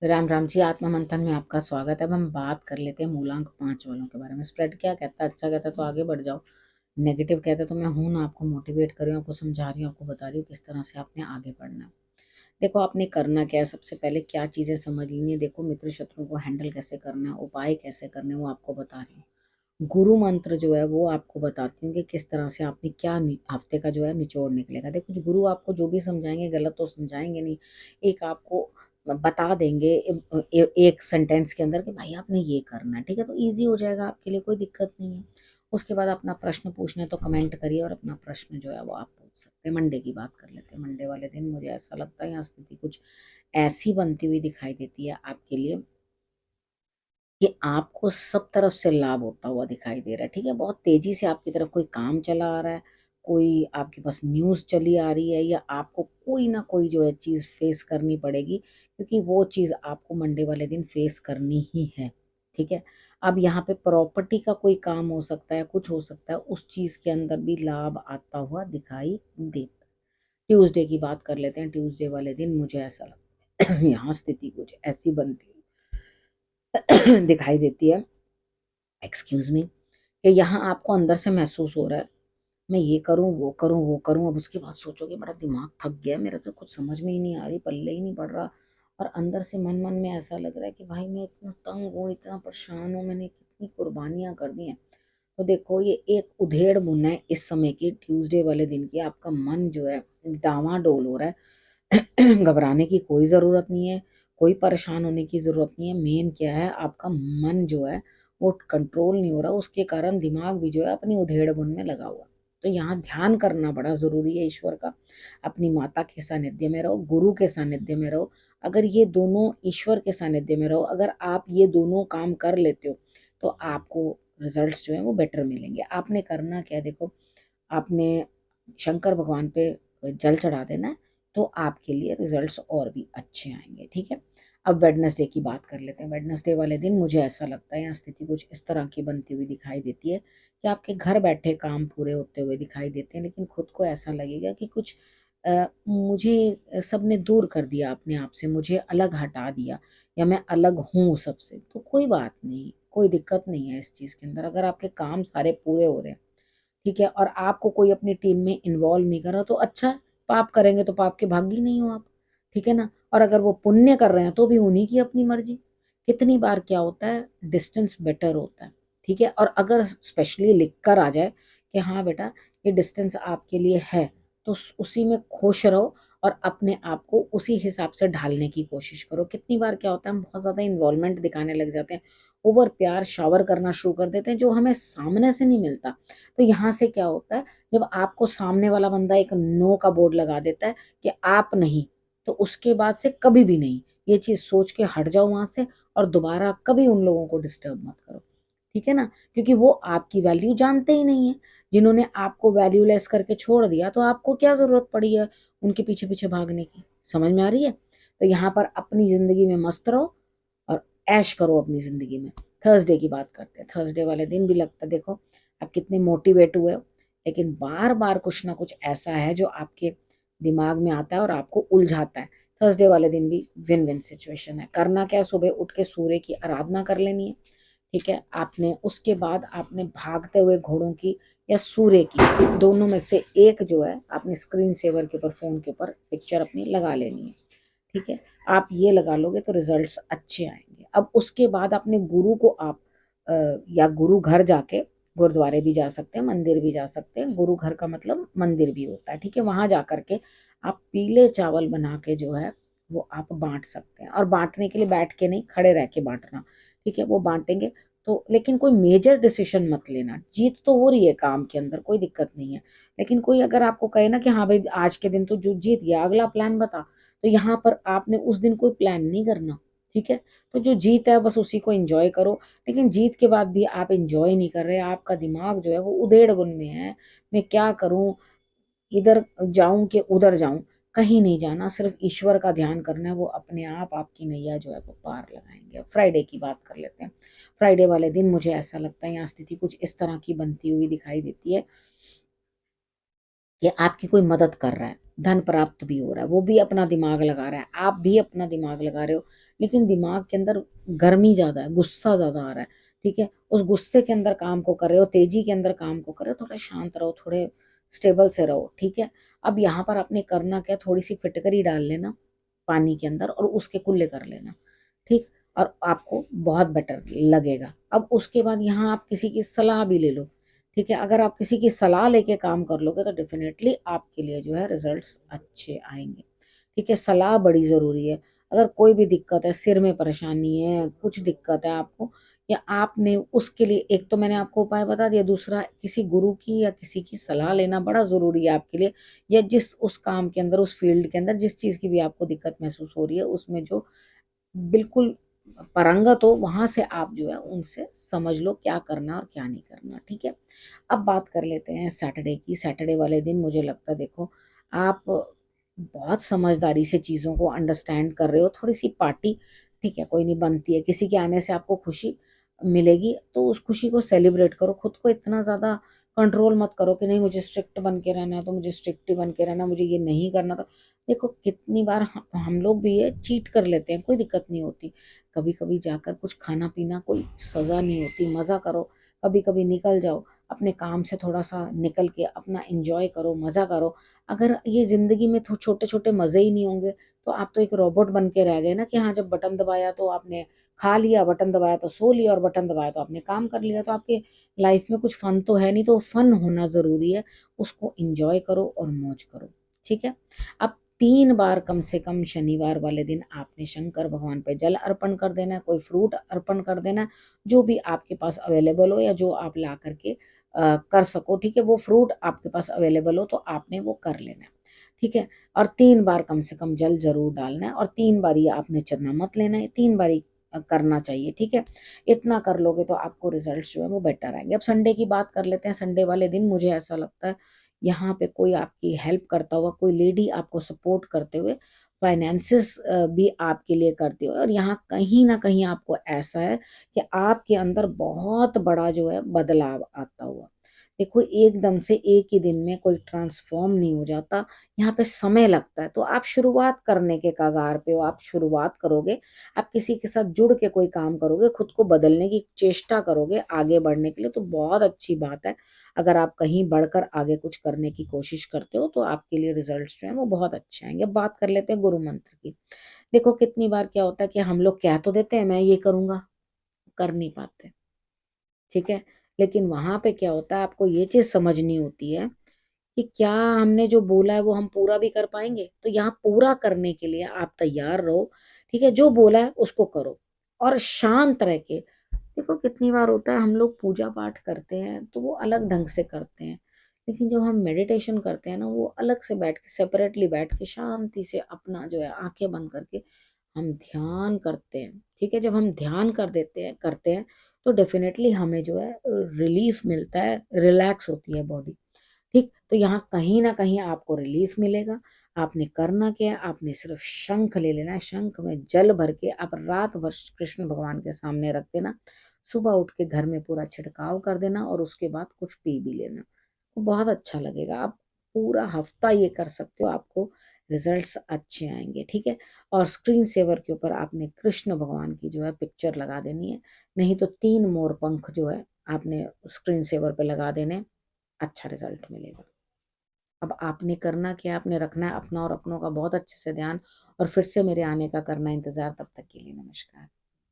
राम राम जी। आत्मा मंथन में आपका स्वागत है। अब हम बात कर लेते हैं मूलांक 5 वालों के बारे में। स्प्रेड क्या कहता है? अच्छा कहता है तो आगे बढ़ जाओ, नेगेटिव कहता है तो मैं हूं ना, आपको मोटिवेट कर रही हूँ, आपको समझा रही हूँ, आपको बता रही हूँ किस तरह से आपने आगे बढ़ना है। देखो, आपने करना क्या है, सबसे पहले क्या चीजें समझ लेनी है। देखो, मित्र शत्रुओं को हैंडल कैसे करना है, उपाय कैसे करने हैं, वो आपको बता रही हूँ। गुरु मंत्र जो है वो आपको बताती हूँ कि किस तरह से आपने क्या हफ्ते का जो है निचोड़ निकलेगा। देखो, जो गुरु आपको जो भी समझाएंगे गलत तो समझाएंगे नहीं, एक आपको बता देंगे एक सेंटेंस के अंदर कि भाई आपने ये करना है, ठीक है, तो इजी हो जाएगा आपके लिए, कोई दिक्कत नहीं है। उसके बाद अपना प्रश्न पूछना है तो कमेंट करिए और अपना प्रश्न जो है वो आप पूछ सकते हैं। मंडे की बात कर लेते हैं। मंडे वाले दिन मुझे ऐसा लगता है यहाँ स्थिति कुछ ऐसी बनती हुई दिखाई देती है आपके लिए कि आपको सब तरफ से लाभ होता हुआ दिखाई दे रहा है। ठीक है, बहुत तेजी से आपकी तरफ कोई काम चला आ रहा है, कोई आपके पास न्यूज़ चली आ रही है, या आपको कोई ना कोई जो है चीज़ फेस करनी पड़ेगी, क्योंकि वो चीज़ आपको मंडे वाले दिन फेस करनी ही है। ठीक है, अब यहाँ पे प्रॉपर्टी का कोई काम हो सकता है, कुछ हो सकता है, उस चीज़ के अंदर भी लाभ आता हुआ दिखाई देता है। ट्यूसडे की बात कर लेते हैं। ट्यूसडे वाले दिन मुझे ऐसा लगता है यहाँ स्थिति कुछ ऐसी बनती दिखाई देती है, एक्सक्यूज मी, कि यहाँ आपको अंदर से महसूस हो रहा है मैं ये करूं वो करूं वो करूं। अब उसके बाद सोचोगे बड़ा दिमाग थक गया मेरा, तो कुछ समझ में ही नहीं आ रही, पल्ले ही नहीं पड़ रहा। और अंदर से मन मन में ऐसा लग रहा है कि भाई मैं इतना तंग हूँ, इतना परेशान हूँ, मैंने कितनी कुर्बानियां कर दी हैं। तो देखो, ये एक उधेड़ बुन है इस समय की, ट्यूसडे वाले दिन की। आपका मन जो है डावाडोल हो रहा है। घबराने की कोई ज़रूरत नहीं है, कोई परेशान होने की ज़रूरत नहीं है। मेन क्या है, आपका मन जो है वो कंट्रोल नहीं हो रहा, उसके कारण दिमाग भी जो है अपनी उधेड़ बुन में लगा हुआ। तो यहाँ ध्यान करना बड़ा ज़रूरी है ईश्वर का। अपनी माता के सानिध्य में रहो, गुरु के सानिध्य में रहो। अगर ये दोनों, ईश्वर के सानिध्य में रहो, अगर आप ये दोनों काम कर लेते हो तो आपको रिजल्ट्स जो है वो बेटर मिलेंगे। आपने करना क्या है, देखो, आपने शंकर भगवान पे जल चढ़ा देना है, तो आपके लिए रिजल्ट्स और भी अच्छे आएंगे। ठीक है, अब वेडनेसडे की बात कर लेते हैं। वेडनेसडे वाले दिन मुझे ऐसा लगता है यहाँ स्थिति कुछ इस तरह की बनती हुई दिखाई देती है कि आपके घर बैठे काम पूरे होते हुए दिखाई देते हैं, लेकिन खुद को ऐसा लगेगा कि कुछ मुझे सबने दूर कर दिया अपने आप से, मुझे अलग हटा दिया, या मैं अलग हूँ सबसे। तो कोई बात नहीं, कोई दिक्कत नहीं है इस चीज़ के अंदर, अगर आपके काम सारे पूरे हो रहे हैं, ठीक है, और आपको कोई अपनी टीम में इन्वॉल्व नहीं कर रहा, तो अच्छा है। पाप करेंगे तो पाप के भागी नहीं हो आप, ठीक है ना। और अगर वो पुण्य कर रहे हैं तो भी उन्हीं की अपनी मर्जी। कितनी बार क्या होता है, डिस्टेंस बेटर होता है। ठीक है, और अगर स्पेशली लिख कर आ जाए कि हाँ बेटा ये डिस्टेंस आपके लिए है, तो उसी में खुश रहो और अपने आप को उसी हिसाब से ढालने की कोशिश करो। कितनी बार क्या होता है, हम बहुत ज़्यादा इन्वॉल्वमेंट दिखाने लग जाते हैं, ओवर प्यार शावर करना शुरू कर देते हैं, जो हमें सामने से नहीं मिलता। तो यहाँ से क्या होता है, जब आपको सामने वाला बंदा एक नो का बोर्ड लगा देता है कि आप नहीं, तो उसके बाद से कभी भी नहीं, ये चीज सोच के हट जाओ वहां से, और दोबारा कभी उन लोगों को डिस्टर्ब मत करो। ठीक है ना, क्योंकि वो आपकी वैल्यू जानते ही नहीं है। जिन्होंने आपको वैल्यूलेस करके छोड़ दिया, तो आपको क्या जरूरत पड़ी है उनके पीछे पीछे भागने की? समझ में आ रही है? तो यहाँ पर अपनी जिंदगी में मस्त रहो और ऐश करो अपनी जिंदगी में। थर्सडे की बात करते हैं। थर्सडे वाले दिन भी लगता है, देखो आप कितने मोटिवेट हुए हो, लेकिन बार बार कुछ ना कुछ ऐसा है जो आपके दिमाग में आता है और आपको उलझाता है। थर्सडे वाले दिन भी विन विन सिचुएशन है। करना क्या है, सुबह उठ के सूर्य की आराधना कर लेनी है। ठीक है, आपने उसके बाद आपने भागते हुए घोड़ों की या सूर्य की, दोनों में से एक जो है आपने स्क्रीन सेवर के ऊपर, फोन के ऊपर पिक्चर अपनी लगा लेनी है। ठीक है, आप ये लगा लोगे तो रिजल्ट्स अच्छे आएंगे। अब उसके बाद अपने गुरु को आप या गुरु घर जाके, गुरुद्वारे भी जा सकते हैं, मंदिर भी जा सकते हैं, गुरु घर का मतलब मंदिर भी होता है, ठीक है, वहां जा करके आप पीले चावल बना के जो है वो आप बांट सकते हैं। और बांटने के लिए बैठ के नहीं, खड़े रह के बांटना। ठीक है, वो बांटेंगे तो, लेकिन कोई मेजर डिसीजन मत लेना। जीत तो हो रही है काम के अंदर, कोई दिक्कत नहीं है, लेकिन कोई अगर आपको कहे ना कि हाँ भाई आज के दिन तो जो जीत गया, अगला प्लान बता, तो यहाँ पर आपने उस दिन कोई प्लान नहीं करना। ठीक है, तो जो जीत है बस उसी को एंजॉय करो। लेकिन जीत के बाद भी आप एंजॉय नहीं कर रहे, आपका दिमाग जो है वो उधेड़ बुन में है, मैं क्या करूं, इधर जाऊं कि उधर जाऊं, कहीं नहीं जाना, सिर्फ ईश्वर का ध्यान करना है, वो अपने आप आपकी नैया जो है वो पार लगाएंगे। फ्राइडे की बात कर लेते हैं। फ्राइडे वाले दिन मुझे ऐसा लगता है यहाँ स्थिति कुछ इस तरह की बनती हुई दिखाई देती है कि आपकी कोई मदद कर रहा है। धन प्राप्त भी हो रहा है, वो भी अपना दिमाग लगा रहा है, आप भी अपना दिमाग लगा रहे हो, लेकिन दिमाग के अंदर गर्मी ज्यादा है, गुस्सा ज्यादा आ रहा है। ठीक है, उस गुस्से के अंदर काम को कर रहे हो, तेजी के अंदर काम को कर रहे हो, थोड़ा शांत रहो, थोड़े स्टेबल से रहो। ठीक है, अब यहाँ पर आपने करना क्या, थोड़ी सी फिटकरी डाल लेना पानी के अंदर और उसके कुल्ले कर लेना। ठीक, और आपको बहुत बेटर लगेगा। अब उसके बाद यहाँ आप किसी की सलाह भी ले लो। ठीक है, अगर आप किसी की सलाह लेके काम कर लोगे तो डेफिनेटली आपके लिए जो है रिजल्ट्स अच्छे आएंगे। ठीक है, सलाह बड़ी ज़रूरी है। अगर कोई भी दिक्कत है, सिर में परेशानी है, कुछ दिक्कत है आपको, या आपने उसके लिए, एक तो मैंने आपको उपाय बता दिया, दूसरा किसी गुरु की या किसी की सलाह लेना बड़ा ज़रूरी है आपके लिए, या जिस उस काम के अंदर, उस फील्ड के अंदर जिस चीज़ की भी आपको दिक्कत महसूस हो रही है, उसमें जो बिल्कुल पारंगत हो, वहां से आप जो है उनसे समझ लो क्या करना और क्या नहीं करना। ठीक है, अब बात कर लेते हैं सैटरडे की। सैटरडे वाले दिन मुझे लगता है, देखो आप बहुत समझदारी से चीज़ों को अंडरस्टैंड कर रहे हो। थोड़ी सी पार्टी, ठीक है, कोई नहीं, बनती है, किसी के आने से आपको खुशी मिलेगी तो उस खुशी को सेलिब्रेट करो। खुद को इतना ज़्यादा कंट्रोल मत करो कि नहीं मुझे स्ट्रिक्ट बन के रहना है तो मुझे स्ट्रिक्ट ही बन के रहना, मुझे ये नहीं करना। तो देखो कितनी बार हम लोग भी ये चीट कर लेते हैं, कोई दिक्कत नहीं होती। कभी कभी जाकर कुछ खाना पीना कोई सजा नहीं होती, मज़ा करो। कभी कभी निकल जाओ अपने काम से, थोड़ा सा निकल के अपना एंजॉय करो, मज़ा करो। अगर ये ज़िंदगी में छोटे छोटे मज़े ही नहीं होंगे तो आप तो एक रोबोट बन के रह गए ना, कि हाँ जब बटन दबाया तो आपने खा लिया, बटन दबाया तो सो लिया, और बटन दबाया तो आपने काम कर लिया। तो आपके लाइफ में कुछ फन तो है नहीं। तो फन होना ज़रूरी है, उसको इंजॉय करो और मौज करो। ठीक है, अब 3 बार कम से कम शनिवार वाले दिन आपने शंकर भगवान पे जल अर्पण कर देना है, कोई फ्रूट अर्पण कर देना है, जो भी आपके पास अवेलेबल हो या जो आप ला करके कर सको। ठीक है, वो फ्रूट आपके पास अवेलेबल हो तो आपने वो कर लेना है। ठीक है, और 3 बार कम से कम जल जरूर डालना है, और 3 बार आपने चना मत लेना है, 3 बार करना चाहिए। ठीक है, इतना कर लोगे तो आपको रिजल्ट जो है वो बेटर आएंगे। अब संडे की बात कर लेते हैं। संडे वाले दिन मुझे ऐसा लगता है यहाँ पे कोई आपकी हेल्प करता हुआ, कोई लेडी आपको सपोर्ट करते हुए, फाइनेंसिस भी आपके लिए करती हुए, और यहाँ कहीं ना कहीं आपको ऐसा है कि आपके अंदर बहुत बड़ा जो है बदलाव आता हुआ। देखो एकदम से एक ही दिन में कोई ट्रांसफॉर्म नहीं हो जाता, यहाँ पे समय लगता है। तो आप शुरुआत करने के कगार पे हो, आप शुरुआत करोगे, आप किसी के साथ जुड़ के कोई काम करोगे, खुद को बदलने की चेष्टा करोगे आगे बढ़ने के लिए, तो बहुत अच्छी बात है। अगर आप कहीं बढ़कर आगे कुछ करने की कोशिश करते हो तो आपके लिए रिजल्ट्स जो है वो बहुत अच्छे आएंगे। अब बात कर लेते हैं गुरु मंत्र की। देखो कितनी बार क्या होता है कि हम लोग कह तो देते हैं मैं ये करूंगा, कर नहीं पाते। ठीक है, लेकिन वहां पे क्या होता है, आपको ये चीज समझनी होती है कि क्या हमने जो बोला है वो हम पूरा भी कर पाएंगे। तो यहाँ पूरा करने के लिए आप तैयार रहो। ठीक है, जो बोला है उसको करो और शांत रह के। देखो कितनी बार होता है हम लोग पूजा पाठ करते हैं तो वो अलग ढंग से करते हैं, लेकिन जब हम मेडिटेशन करते हैं ना, वो अलग से बैठ के, सेपरेटली बैठ के, शांति से अपना जो है आंखें बंद करके हम ध्यान करते हैं। ठीक है, जब हम ध्यान कर देते हैं, करते हैं, तो डेफिनेटली हमें जो है रिलीफ मिलता है, रिलैक्स होती है बॉडी। ठीक, तो यहाँ कहीं ना कहीं आपको रिलीफ मिलेगा। आपने करना क्या है, आपने सिर्फ शंख ले लेना है, शंख में जल भर के आप रात भर कृष्ण भगवान के सामने रख देना, सुबह उठ के घर में पूरा छिड़काव कर देना, और उसके बाद कुछ पी भी लेना, तो बहुत अच्छा लगेगा। आप पूरा हफ्ता ये कर सकते हो, आपको रिजल्ट्स अच्छे आएंगे। ठीक है, और स्क्रीन सेवर के ऊपर आपने कृष्ण भगवान की जो है पिक्चर लगा देनी है, नहीं तो 3 मोर पंख जो है आपने स्क्रीन सेवर पे लगा देने, अच्छा रिजल्ट मिलेगा। अब आपने करना क्या, आपने रखना है अपना और अपनों का बहुत अच्छे से ध्यान, और फिर से मेरे आने का करना इंतजार। तब तक के लिए नमस्कार।